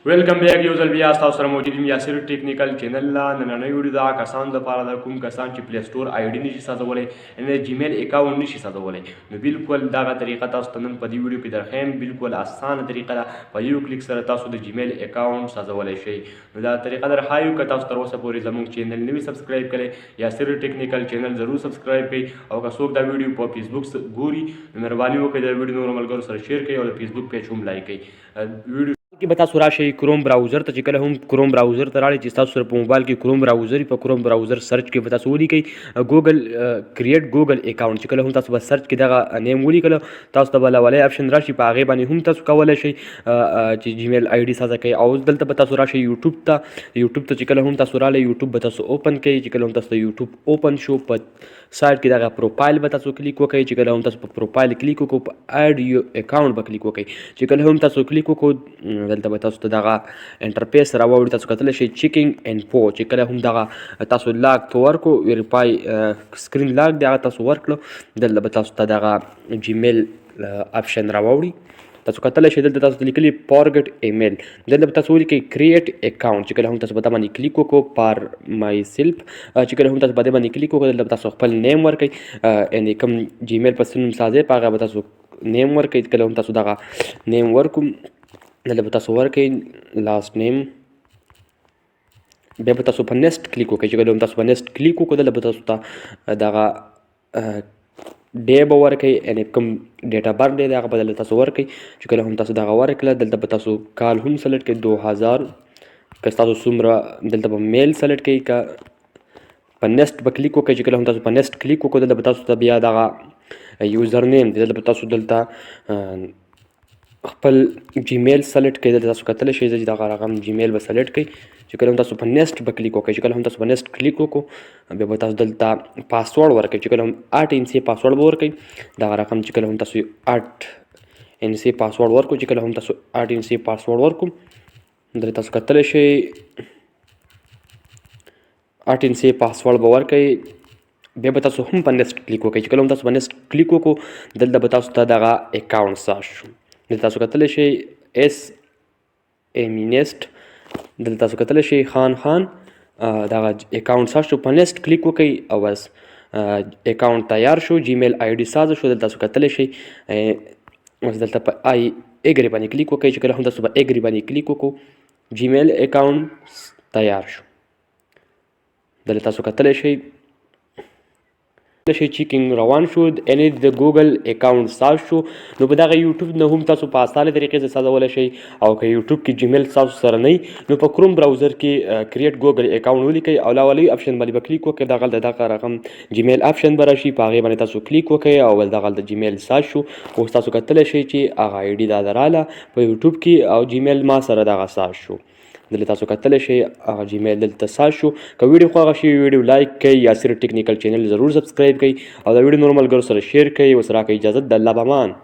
ویلکم بیک یو ځل بیا تاسو سره موجود یم یاسر ټیکنیکل چینل لا نننۍ ویډیو دا کسان لپاره د کوم کسان چې پلی سټور آی ډي نشي سازولی یعنې جیمیل اکاونټ نشي سازولی نو بالکل دغه طریقه تاسو ته نن په دې ویډیو کې درښیم. بالکل اسانه طریقه ده، په یو کلیک سره تاسو د جیمیل اکاونټ سازولی شئ. نو دا طریقه درښایو که تاسو تر اوسه پورې زموږ چینل نه وي سبسکرایب کړی یاسر ټیکنیکل چینل ضرور سبسکرایب کړئ، او که څوک دا ویډیو په فیسبوک ګوري نو مهرباني وکړئ دا ویډیو نورو ملګرو سره شیر کړئ او د فیسبوک پیج هم لایک کړئ. ویډیو کې به تاسو راشئ کروم براوزر ته، چې کله هم کروم براوزر ته راړئ چې تاسو سره په موبایل کې کروم براوزر وي، په کروم براوزر سرچ کې به تاسو ولیکئ ګوګل کریټ ګوګل اکاونټ. چې کله هم تاسو به سرچ کې دغه نیم ولیکلو تاسو ته به لولی اپشن راشي، په هغې باندې هم تاسو کولی شئ چې جیمیل آی ډي سازه کړئ. او دلته به تاسو راشئ یوټیوب ته. یوټیوب ته چې کله هم تاسو راغلی یوټیوب به تاسو اوپن کړئ. چې کله هم تاسو ته یوټیوب اوپن شو په سایډ کې دغه پروفایل به تاسو کلیک وکړئ. چې کله هم تاسو په پروفایل کلیک وکړو په اډ یو اکاونټ به کلیک وکړئ. چې کله هم تاسو کلیک وکړو دلته به تاسو ته دغه انټرفیس راوړي، تاسو کتلی شئ چیکینګ اینډ پو. چې کله هم دغه تاسو لاک ته ورکړو ویریفای سکرین لاک دی هغه تاسو ورکړو، دلته به تاسو ته دغه جیمیل اپشن راوړي. تاسو کتلی شئ دلته تاسو ته لیکلي فارګټ ایمیل، دلته به تاسو ولیکئ کریټ اکاونټ. چې کله هم تاسو په دا باندې کلیک وکړو فار مای سیلف، چې کله هم تاسو په دې باندې کلیک وکړو دلته به تاسو خپل نیم ورکئ، یعنې کوم جیمیل په څه نوم سازئ په هغه به تاسو نیم ورکئ. کله هم تاسو دغه نیم ورکړو دلته به تاسو ورکئ لاست نیم، بیا به تاسو په نیکسټ کلیک وکړئ. چې کله هم تاسو په نیکسټ کلیک وکړو دلته به تاسو ته دغه ډی به ورکئ، یعنې کوم ډیټا برث دی هغه به دلته تاسو ورکئ. چې کله هم تاسو دغه ورکړله دلته به تاسو کال هم سلیکټ کړئ 2000، که تاسو څومره دلته به میل سلیکټ کړئ، که په نیکسټ به کلیک وکړئ. چې کله هم تاسو په نیکسټ کلیک وکړو دلته به تاسو ته بیا دغه یوزر نیم دی، دلته به تاسو دلته خپل جیمیل سلیکټ کړئ. دلته تاسو کتلی شئ چې دغه رقم جیمیل به سلیکټ کړئ. چې کله هم تاسو په نیکسټ به کلیک وکړئ. چې کله هم تاسو په نیکسټ کلیک وکړو بیا به تاسو دلته پاسورډ ورکړئ. چې کله هم 8 انچي پاسورډ به ورکړئ دغه رقم. چې کله هم تاسو 8 انچي پاسورډ ورکړو، چې کله هم تاسو 8 انچي پاسورډ ورکړو دلته تاسو کتلی شئ 8 انچي پاسورډ به ورکړئ. بیا به تاسو هم په نیکسټ کلیک وکړئ. چې کله هم تاسو په نیکسټ کلیک وکړو دلته به تاسو ته دغه اکاونټ ساز شو. دلته تاسو کتلی شئ ایس ایمینیسټ، دلته تاسو کتلی شئ خان دغه اکاونټ ساز شو. په نیکسټ کلیک وکړئ او بس اکاونټ تیار شو، جیمیل آی ډي ساز شو. دلته تاسو کتلی شئ اوس دلته په آی ایګري باندې کلیک وکړئ. چې کله هم تاسو په ایګري باندې کلیک وکړو جیمیل اکاونټ تیار شو. دلته تاسو کتلی شئ چیکینګ روان شو، یعنې د ګوګل اکاونټ ساز شو. نو په دغه یوټیوب نه هم تاسو په اسانه طریقې سره سازولی شئ. او که یوټیوب کې جیمیل تاسو سره نه نو په کروم براوزر کې کریټ ګوګل اکاونټ ولیکئ او لاولۍ اپشن باندې به کلیک وکړئ. دغلته دغه رقم جیمیل اپشن به راشي، په هغې باندې تاسو کلیک وکړئ او بس دغلته جیمیل ساز شو. اوس تاسو کتلی شئ چې هغه آی ډي دا راله په یوټیوب کې او جیمیل ما سره دغه ساز شو. دلته تاسو کتلی شئ هغه جیمیل دلته ساز شو. که ویډیو خوښه شي ویډیو لایک کړئ، یاسر ټیکنیکل چینل ضرور سبسکرایب کړئ او دا ویډیو نورو ملګرو سره شیر کړئ. اوس راکړئ اجازت، د الله په امان.